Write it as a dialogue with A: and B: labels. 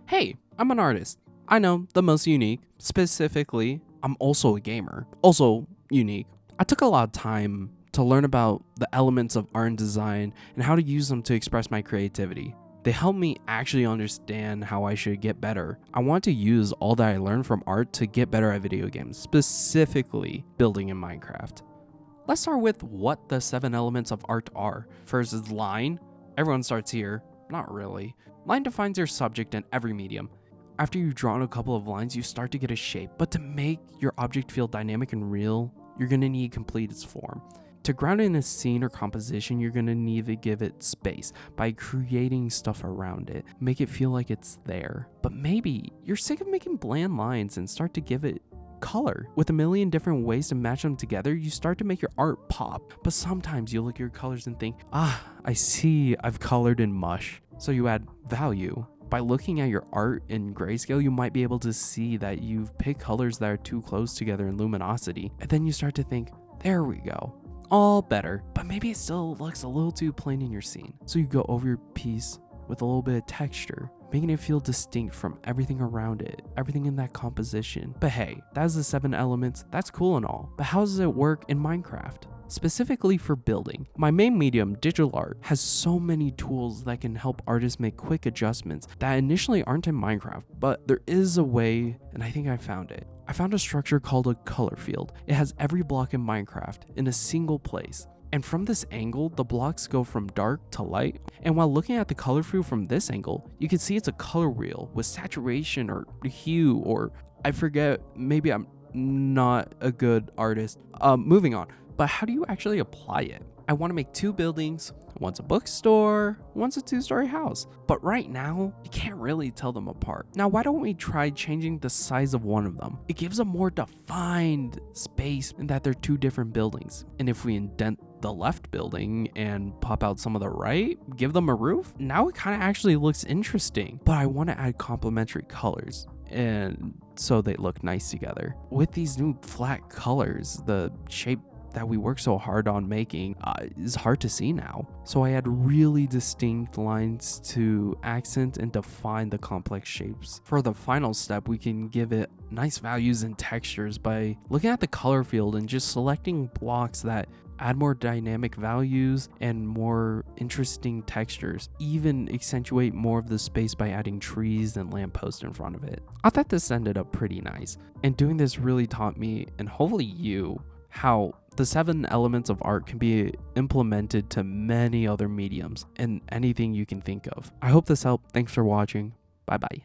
A: Hey, I'm an artist. I know, the most unique. Specifically, I'm also a gamer. Also unique. I took a lot of time to learn about the elements of art and design and how to use them to express my creativity. They helped me actually understand how I should get better. I want to use all that I learned from art to get better at video games, specifically building in Minecraft. Let's start with what the 7 elements of art are. First is line. Everyone starts here. Not really. Line defines your subject in every medium. After you've drawn a couple of lines, you start to get a shape, but to make your object feel dynamic and real, you're going to need to complete its form. To ground it in a scene or composition, you're going to need to give it space by creating stuff around it. Make it feel like it's there. But maybe you're sick of making bland lines and start to give it color. With a million different ways to match them together, you start to make your art pop. But sometimes you look at your colors and think, I see I've colored in mush. So you add value. By looking at your art in grayscale, you might be able to see that you've picked colors that are too close together in luminosity. And then you start to think, there we go. All better, but maybe it still looks a little too plain in your scene. So you go over your piece with a little bit of texture, making it feel distinct from everything around it, everything in that composition. But hey, that's the 7 elements, that's cool and all, but how does it work in Minecraft? Specifically for building, my main medium, digital art, has so many tools that can help artists make quick adjustments that initially aren't in Minecraft, but there is a way, and I think I found it. I found a structure called a color field. It has every block in Minecraft in a single place. And from this angle, the blocks go from dark to light. And while looking at the color field from this angle, you can see it's a color wheel with saturation or hue, or I forget, maybe I'm not a good artist. Moving on. But how do you actually apply it? I want to make 2 buildings. One's a bookstore, one's a 2-story house. But right now, you can't really tell them apart. Now, why don't we try changing the size of one of them? It gives a more defined space in that they're 2 different buildings. And if we indent the left building and pop out some of the right, give them a roof, now it kind of actually looks interesting. But I want to add complementary colors, and so they look nice together. With these new flat colors, the shape that we work so hard on making is hard to see now. So I add really distinct lines to accent and define the complex shapes. For the final step, we can give it nice values and textures by looking at the color field and just selecting blocks that add more dynamic values and more interesting textures. Even accentuate more of the space by adding trees and lampposts in front of it. I thought this ended up pretty nice. And doing this really taught me, and hopefully you, how the 7 elements of art can be implemented to many other mediums and anything you can think of. I hope this helped. Thanks for watching. Bye bye.